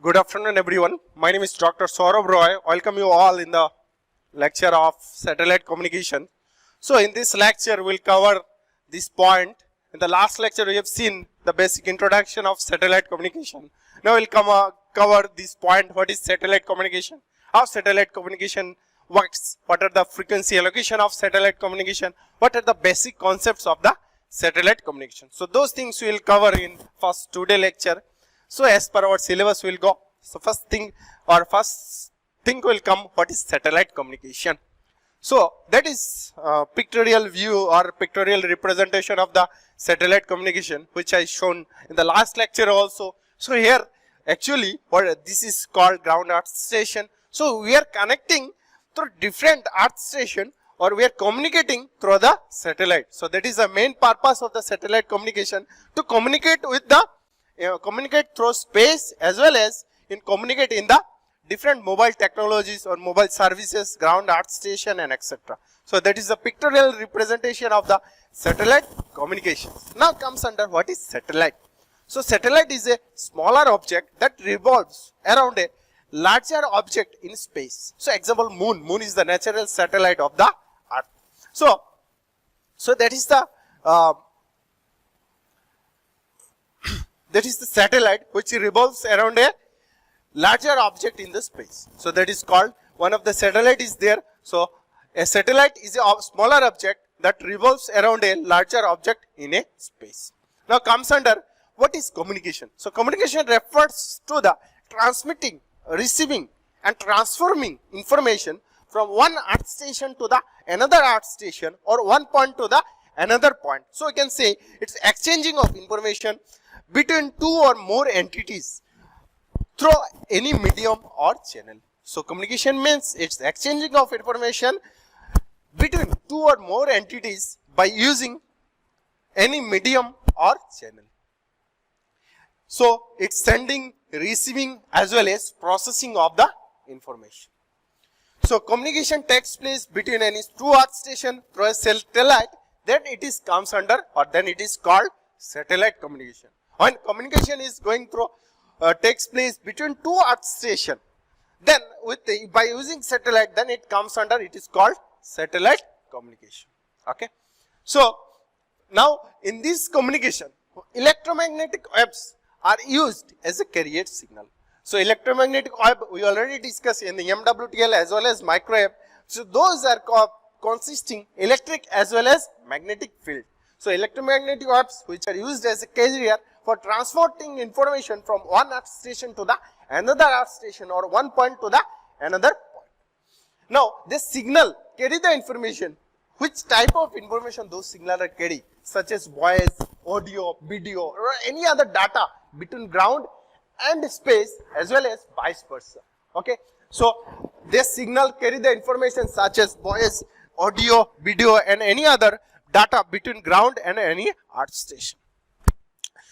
Good afternoon everyone. My name is Dr. Saurabh Roy. Welcome you all in the lecture of satellite communication. So in this lecture we'll cover this point. In the last lecture we have seen the basic introduction of satellite communication. Now we'll cover this point, what is satellite communication, how satellite communication works, what are the frequency allocation of satellite communication, what are the basic concepts of the satellite communication. So those things we will cover in first today lecture. So as per our syllabus we will go. So first thing will come, what is satellite communication. So that is pictorial view or pictorial representation of the satellite communication, which I shown in the last lecture also. So here actually what this is called ground earth station. So we are connecting through different earth station, or we are communicating through the satellite. So that is the main purpose of the satellite communication, to communicate with the communicate through space, as well as communicate in the different mobile technologies or mobile services, ground earth station and etc. So that is the pictorial representation of the satellite communications. Now comes under what is satellite. So satellite is a smaller object that revolves around a larger object in space. So example, moon is the natural satellite of the earth. So that is the satellite which revolves around a larger object in the space. So that is called, one of the satellite is there. So a satellite is a smaller object that revolves around a larger object in a space. Now comes under what is communication. So communication refers to the transmitting, receiving and transforming information from one earth station to the another earth station, or one point to the another point. So you can say it's exchanging of information between two or more entities through any medium or channel. So communication means it's exchanging of information between two or more entities by using any medium or channel. So it's sending, receiving as well as processing of the information. So communication takes place between any two earth station through a satellite, then it is comes under, or then it is called satellite communication. When communication is going through takes place between two earth station, then by using satellite, then it comes under, it is called satellite communication. Okay. So now in this communication, electromagnetic waves are used as a carrier signal. So electromagnetic wave we already discussed in the MWTL as well as microwave. So those are consisting electric as well as magnetic field. So electromagnetic waves which are used as a carrier for transporting information from one earth station to the another earth station, or one point to the another point. Now this signal carry the information. Which type of information those signals are carry, such as voice, audio, video, or any other data between ground and space, as well as vice versa. Okay. So this signal carry the information such as voice, audio, video and any other data between ground and any earth station.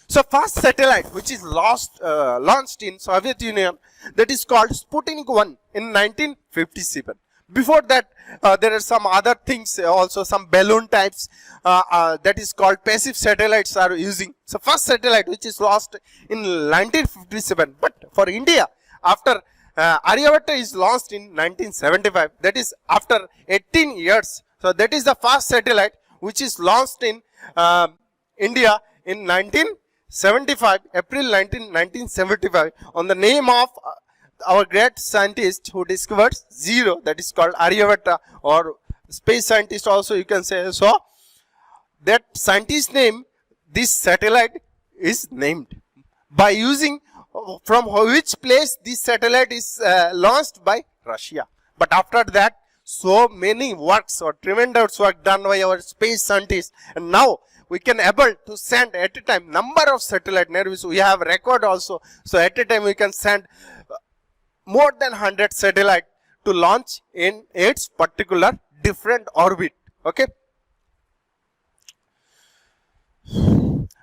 So first satellite which is launched in Soviet Union, that is called Sputnik 1 in 1957. Before that there are some other things also, some balloon types that is called passive satellites are using. So first satellite which is launched in 1957, but for India after Aryabhatta is launched in 1975, that is after 18 years. So that is the first satellite which is launched in India in 1975, April 1975, on the name of our great scientist who discovered zero, that is called Aryabhatta, or space scientist also you can say. So that scientist name, this satellite is named by using from which place this satellite is launched by Russia. But after that, so many works or tremendous work done by our space scientists, and now we can able to send at a time number of satellite. We have record also. So at a time we can send more than 100 satellite to launch in its particular different orbit. Okay.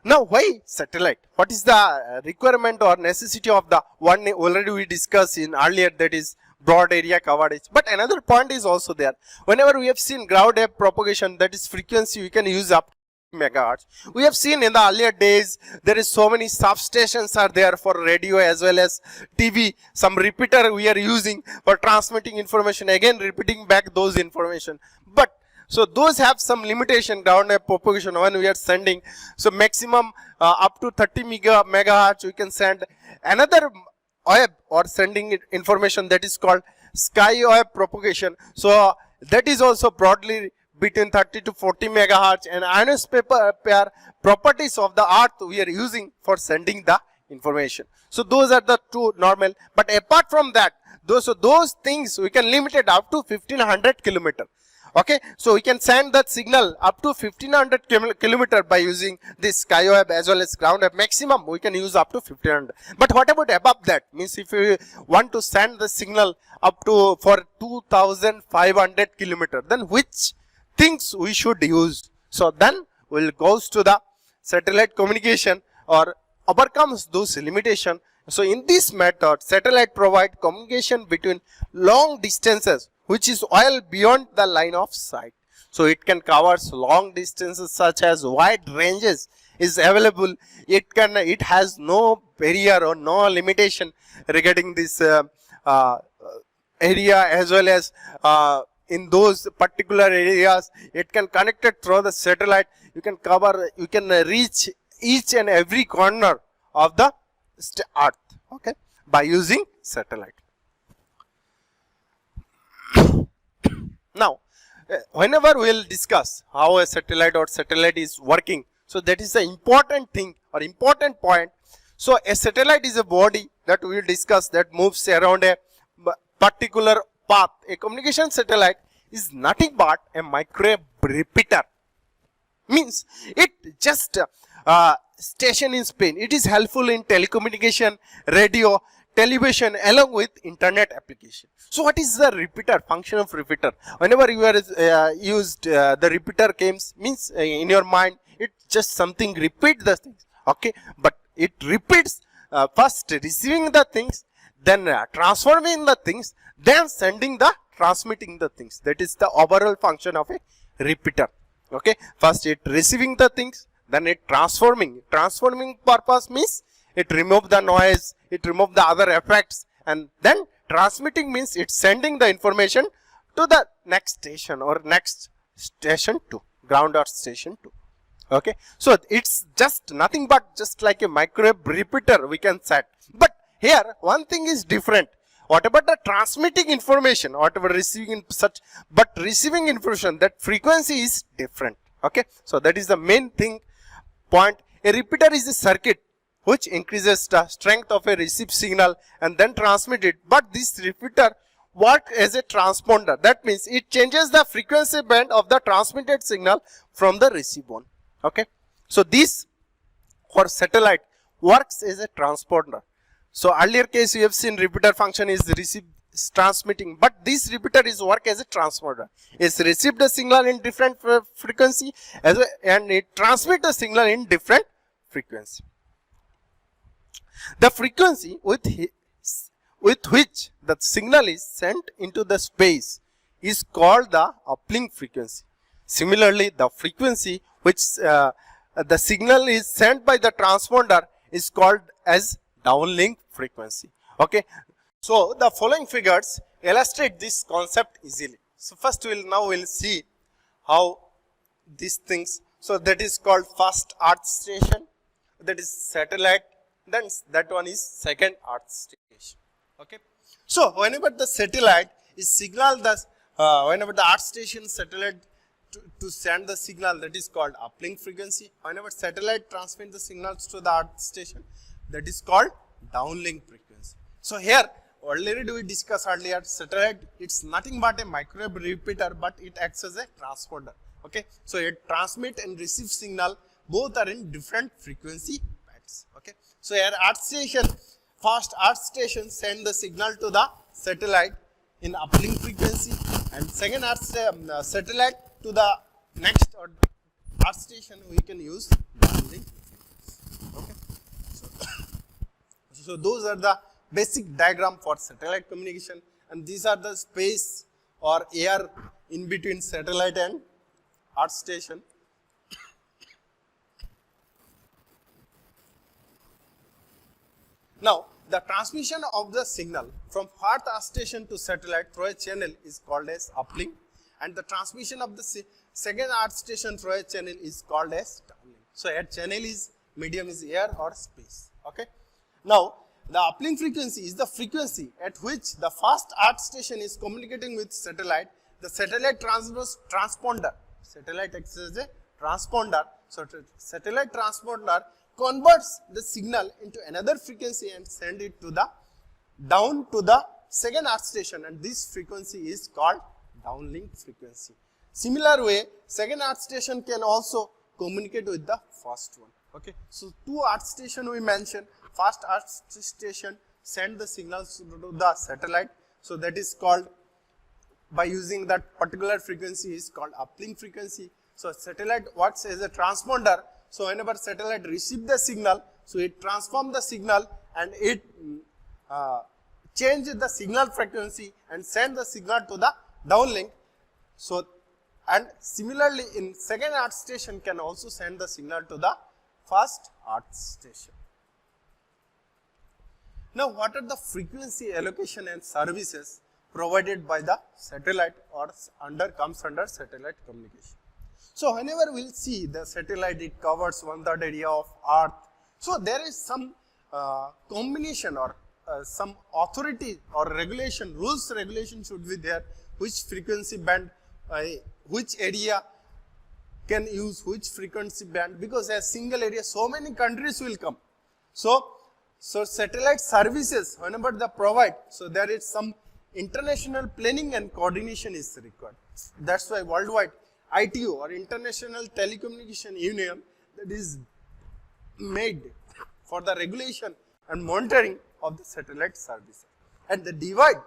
Now why satellite? What is the requirement or necessity of the one already we discussed in earlier, that is broad area coverage. But another point is also there. Whenever we have seen ground wave propagation, that is frequency, we can use up megahertz. We have seen in the earlier days there is so many substations are there for radio as well as TV. Some repeater we are using for transmitting information, again repeating back those information. But so those have some limitation, ground wave propagation when we are sending. So maximum up to 30 megahertz we can send. Another wave or sending information that is called sky wave propagation. So that is also broadly between 30 to 40 megahertz, and ionosphere pair properties of the earth we are using for sending the information. So those are the two normal, but apart from that, those things we can limit it up to 1500 kilometer. Okay, so we can send that signal up to 1500 kilometer by using this sky wave as well as ground wave. Maximum we can use up to 1500. But what about above that? Means if we want to send the signal up to for 2500 kilometer, then which things we should use? So then we'll goes to the satellite communication or overcomes those limitation. So in this method, satellite provide communication between long distances which is well beyond the line of sight. So it can cover long distances such as wide ranges is available. It has no barrier or no limitation regarding this area, as well as in those particular areas it can connect it through the satellite. You can cover, you can reach each and every corner of the earth, okay, by using satellite. Now, whenever we will discuss how a satellite or satellite is working, so that is the important thing or important point. So a satellite is a body that we will discuss that moves around a particular path. A communication satellite is nothing but a microwave repeater. Means it just station in Spain. It is helpful in telecommunication, radio, television along with internet application. So what is the repeater, function of repeater? Whenever you are used the repeater comes, means in your mind it just something repeat the things, okay, but it repeats first receiving the things, then transforming the things, then sending the transmitting the things. That is the overall function of a repeater, okay. First it receiving the things, then it transforming purpose means it remove the noise, it remove the other effects, and then transmitting means it's sending the information to the next station or next station 2, ground or station 2. Okay, so it's just nothing but just like a microwave repeater we can set. But here one thing is different. Whatever the transmitting information, whatever receiving such, but receiving information, that frequency is different. Okay, so that is the main thing point. A repeater is a circuit which increases the strength of a received signal and then transmit it. But this repeater works as a transponder. That means it changes the frequency band of the transmitted signal from the received one. Okay, so this for satellite works as a transponder. So earlier case you have seen repeater function is transmitting, but this repeater is work as a transponder. It's received the signal in different frequency and it transmit the signal in different frequency. The frequency with which the signal is sent into the space is called the uplink frequency. Similarly, the frequency which the signal is sent by the transponder is called as downlink frequency. Okay, so the following figures illustrate this concept easily. So first we'll see how these things. So that is called first earth station, that is satellite, then that one is second earth station. Okay, so whenever the satellite is signal whenever the earth station satellite to send the signal, that is called uplink frequency. Whenever satellite transmit the signals to the earth station, that is called downlink frequency. So here already we discussed earlier, satellite it's nothing but a microwave repeater, but it acts as a transponder. Okay, so it transmit and receive signal, both are in different frequency bands. Okay, so here earth station, first earth station send the signal to the satellite in uplink frequency, and second earth satellite to the next or earth station we can use downlink. Okay, so those are the basic diagram for satellite communication, and these are the space or air in between satellite and earth station. Now, the transmission of the signal from earth station to satellite through a channel is called as uplink, and the transmission of the second earth station through a channel is called as downlink. So, a channel is medium is air or space. Okay. Now, the uplink frequency is the frequency at which the first earth station is communicating with satellite. The satellite transponder, satellite acts as a transponder. So, satellite transponder converts the signal into another frequency and send it to the down to the second earth station, and this frequency is called downlink frequency. Similar way, second earth station can also communicate with the first one. Okay. So, two earth station we mentioned. First earth station send the signals to the satellite. So, that is called, by using that particular frequency is called uplink frequency. So, satellite works as a transponder. So, whenever satellite receive the signal, so it transform the signal and it change the signal frequency and send the signal to the downlink. So, and similarly in second earth station can also send the signal to the first earth station. Now, what are the frequency allocation and services provided by the satellite or comes under satellite communication? So, whenever we will see the satellite, it covers 1/3 area of earth. So, there is some combination or some authority or regulation, rules regulation should be there, which frequency band, which area can use which frequency band, because a single area so many countries will come. So, satellite services whenever they provide, so there is some international planning and coordination is required. That is why worldwide ITU or International Telecommunication Union, that is made for the regulation and monitoring of the satellite services, and they divide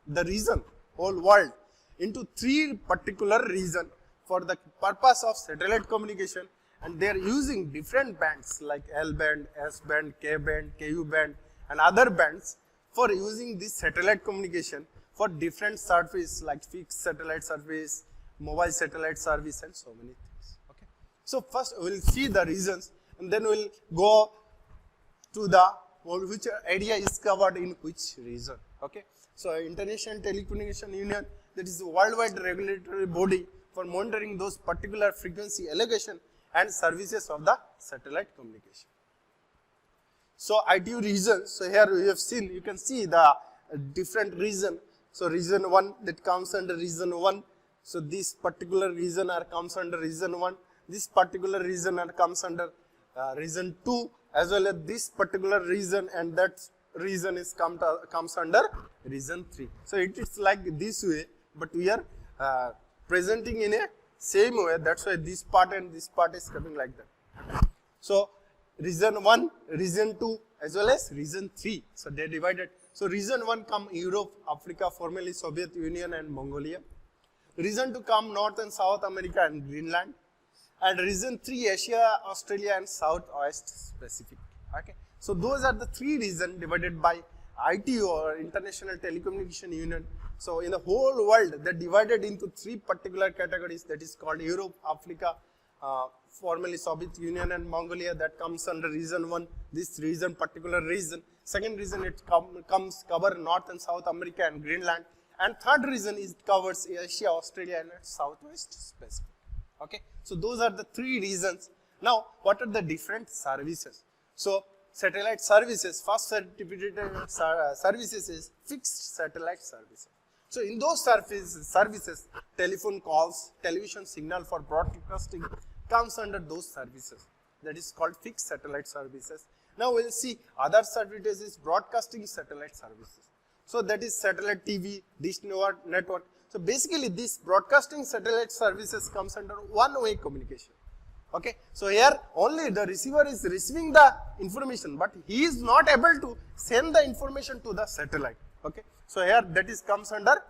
the region, whole world, into 3 particular regions for the purpose of satellite communication, and they are using different bands like L band, S band, K band, KU band and other bands for using this satellite communication for different service like fixed satellite service, mobile satellite service and so many things. Okay. So, first we will see the regions and then we will go to the which area is covered in which region. Okay. So, International Telecommunication Union, that is a worldwide regulatory body for monitoring those particular frequency allocation and services of the satellite communication. So, ITU regions, so here we have seen, you can see the different region. So, region 1 that comes under region 1. So, this particular region comes under region 1, this particular region comes under region 2, as well as this particular region, and that region is comes under region 3. So, it is like this way, but we are presenting in a same way, that is why this part and this part is coming like that. So, region 1, region 2 as well as region 3. So, they are divided. So, region 1 come Europe, Africa, formerly Soviet Union and Mongolia. Region 2 come North and South America and Greenland. And region 3 Asia, Australia and Southwest Pacific. Okay. So, those are the 3 regions divided by ITU or International Telecommunication Union. So, in the whole world they are divided into 3 particular categories, that is called Europe, Africa, formerly Soviet Union and Mongolia, that comes under region 1, this region, particular region. Second region it comes cover North and South America and Greenland, and third region is covers Asia, Australia and Southwest Pacific. Okay. So, those are the 3 regions. Now, what are the different services? So, satellite services, first certificate services is fixed satellite services. So, in those services, telephone calls, television signal for broadcasting comes under those services, that is called fixed satellite services. Now, we will see other services is broadcasting satellite services. So, that is satellite TV, dish network. So, basically this broadcasting satellite services comes under one-way communication. Okay. So, here only the receiver is receiving the information, but he is not able to send the information to the satellite. Okay. So, here that is comes under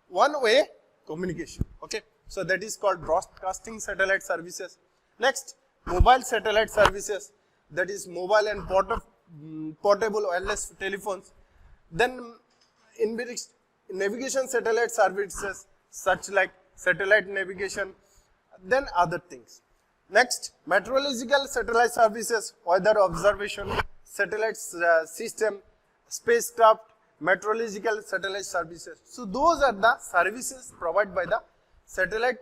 one-way communication. Okay. So, that is called broadcasting satellite services. Next, mobile satellite services, that is mobile and portable wireless telephones. Then, navigation satellite services such like satellite navigation, then other things. Next, meteorological satellite services, weather observation satellite system, spacecraft, meteorological satellite services. So those are the services provided by the satellite,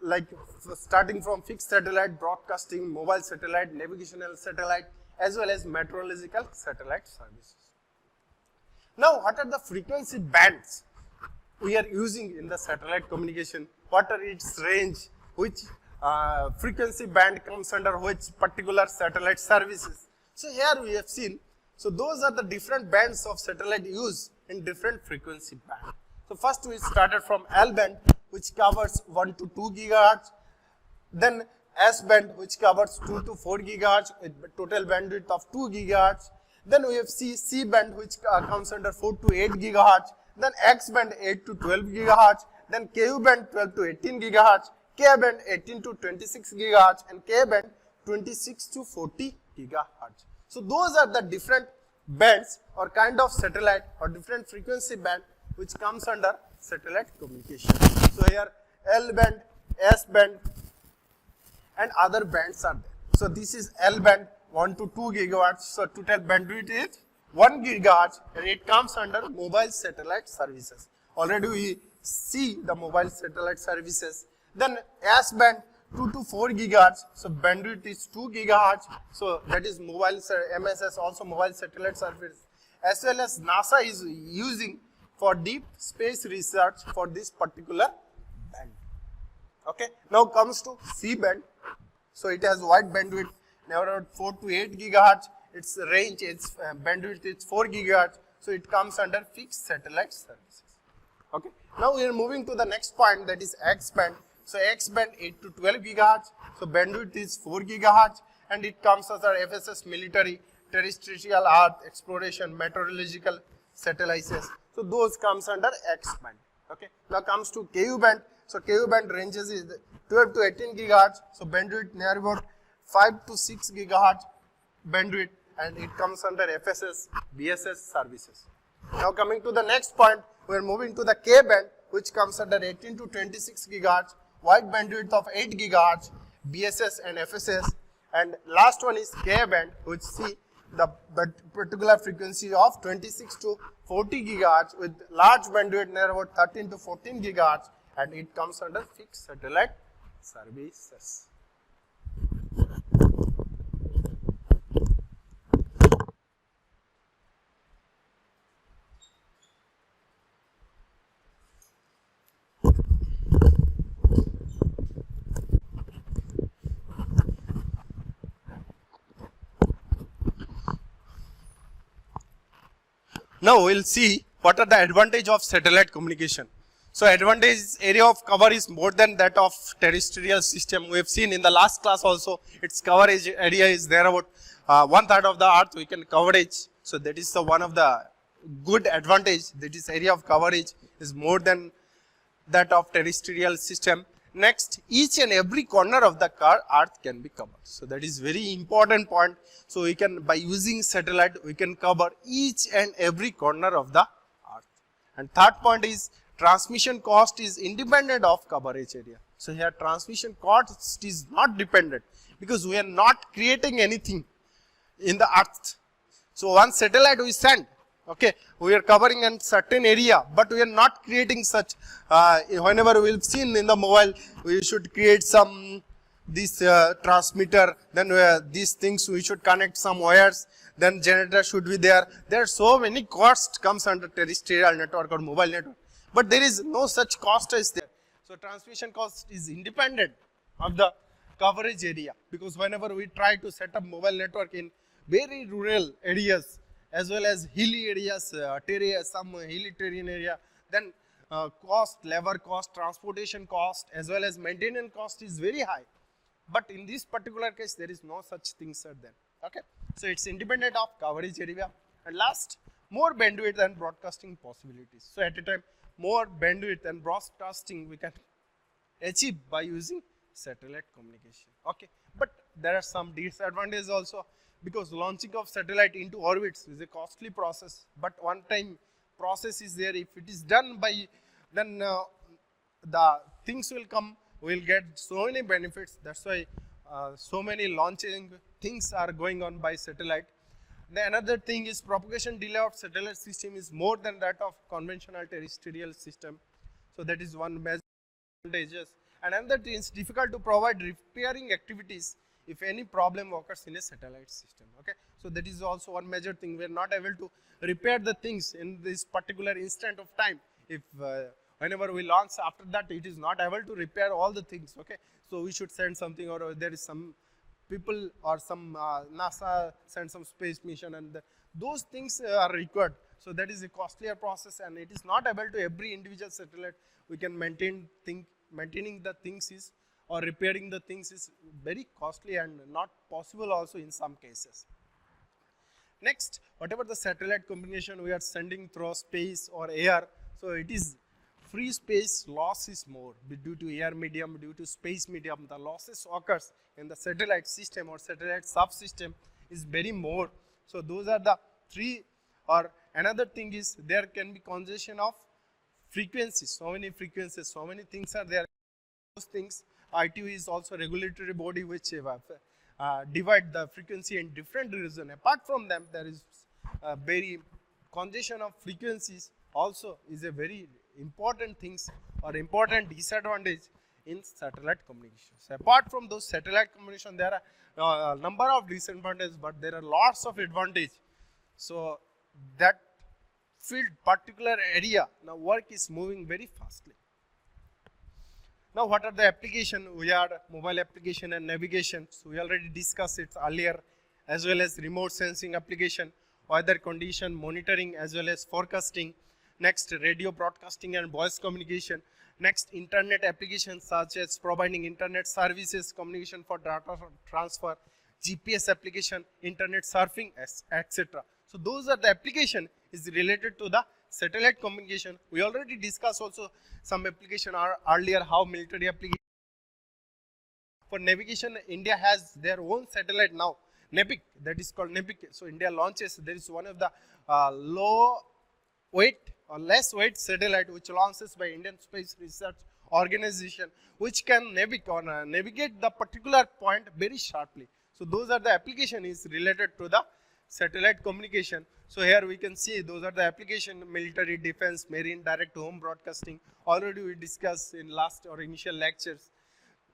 like starting from fixed satellite, broadcasting, mobile satellite, navigational satellite, as well as meteorological satellite services. Now, what are the frequency bands we are using in the satellite communication? What are its range? Which frequency band comes under which particular satellite services? So here we have seen, so those are the different bands of satellite used in different frequency band. So first we started from L band, which covers 1 to 2 gigahertz, then S band, which covers 2 to 4 gigahertz with total bandwidth of 2 gigahertz. Then we have C band, which comes under 4 to 8 gigahertz, then X band 8 to 12 gigahertz, then Ku band 12 to 18 gigahertz, K band 18 to 26 gigahertz, and K band 26 to 40 gigahertz. So those are the different bands or kind of satellite or different frequency band which comes under satellite communication. So here L band, S band, and other bands are there. So this is L band 1 to 2 gigahertz. So total bandwidth is 1 gigahertz, and it comes under mobile satellite services. Already we see the mobile satellite services. Then S band 2 to 4 gigahertz. So bandwidth is 2 gigahertz. So that is mobile MSS, also mobile satellite service, as well as NASA is using for deep space research for this particular band. Okay. Now comes to C band. So it has wide bandwidth, around 4 to 8 gigahertz. Its range, its bandwidth is 4 gigahertz. So it comes under fixed satellite services. Okay. Now we are moving to the next point, that is X band. So X band 8 to 12 gigahertz. So bandwidth is 4 gigahertz, and it comes under FSS, military, terrestrial Earth exploration, meteorological satellites. So those comes under X band. Okay. Now comes to Ku band. So Ku band ranges is 12 to 18 gigahertz. So bandwidth near about 5 to 6 gigahertz bandwidth, and it comes under FSS, BSS services. Now coming to the next point, we are moving to the K band, which comes under 18 to 26 gigahertz, wide bandwidth of 8 gigahertz, BSS and FSS, and last one is K band, which see the particular frequency of 26 to 40 gigahertz with large bandwidth near about 13 to 14 gigahertz, and it comes under fixed satellite services. Now we will see what are the advantage of satellite communication. So advantage area of cover is more than that of terrestrial system. We have seen in the last class also, its coverage area is there about 1/3 of the earth we can coverage. So that is the one of the good advantage, that is area of coverage is more than that of terrestrial system. Next, each and every corner of the earth can be covered. So that is very important point. So we can, by using satellite, we can cover each and every corner of the earth. And third point is transmission cost is independent of coverage area. So here transmission cost is not dependent, because we are not creating anything in the earth. So one satellite we send, okay, we are covering a certain area, but we are not creating such, whenever we will see in the mobile, we should create some this transmitter, then these things we should connect some wires, then generator should be there. There are so many costs comes under terrestrial network or mobile network, but there is no such cost is there. So transmission cost is independent of the coverage area, because whenever we try to set up mobile network in very rural areas as well as hilly areas, some hilly terrain area, then cost, labor cost, transportation cost as well as maintenance cost is very high. But in this particular case, there is no such things are there. Okay, so it's independent of coverage area. And last, more bandwidth and broadcasting possibilities. So at a time, more bandwidth and broadcasting we can achieve by using satellite communication. Okay, but there are some disadvantages also, because launching of satellite into orbits is a costly process. But one time process is there. If it is done by, then the things will come. We will get so many benefits. That's why so many launching things are going on by satellite. The another thing is propagation delay of satellite system is more than that of conventional terrestrial system. So that is one major advantages. And another thing is difficult to provide repairing activities if any problem occurs in a satellite system. Okay, so that is also one major thing. We are not able to repair the things in this particular instant of time. If whenever we launch, after that it is not able to repair all the things. Okay, so we should send something, or there is some people or some NASA send some space mission, and those things are required. So that is a costlier process, and it is not able to every individual satellite we can maintaining the things is, or repairing the things is very costly and not possible also in some cases. Next, whatever the satellite communication we are sending through space or air, so it is free space loss is more due to air medium, due to space medium. The losses occurs in the satellite system or satellite subsystem is very more. So those are the three. Or another thing is there can be congestion of frequencies. So many frequencies, so many things are there. Those things, ITU is also regulatory body which divide the frequency in different regions. Apart from them, there is very congestion of frequencies also is a very important things or important disadvantage in satellite communications. Apart from those satellite communication, there are a number of disadvantages, but there are lots of advantage. So that field, particular area, now work is moving very fastly. Now what are the application? We are mobile application and navigation. So we already discussed it earlier, as well as remote sensing application, weather condition monitoring, as well as forecasting. Next, radio broadcasting and voice communication. Next, internet applications such as providing internet services, communication for data transfer, GPS application, internet surfing, etc. So those are the application is related to the satellite communication. We already discussed also some application earlier, how military application. For navigation, India has their own satellite now, NEPIC, that is called NEPIC. So India launches, there is one of the low weight or less weight satellite which launches by Indian Space Research Organization, which can navigate the particular point very sharply. So those are the application is related to the satellite communication. So here we can see those are the application: military, defense, marine, direct to home broadcasting. Already we discussed in last or initial lectures.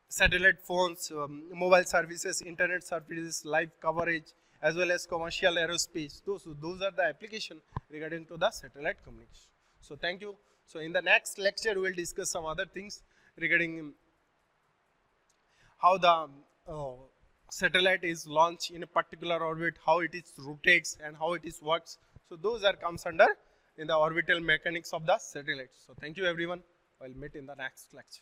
Satellite phones, mobile services, internet services, live coverage, as well as commercial aerospace. Those are the application regarding to the satellite communication. So thank you. So in the next lecture we will discuss some other things regarding how the satellite is launched in a particular orbit, how it is rotates and how it is works. So those are comes under in the orbital mechanics of the satellite. So thank you everyone. I'll meet in the next lecture.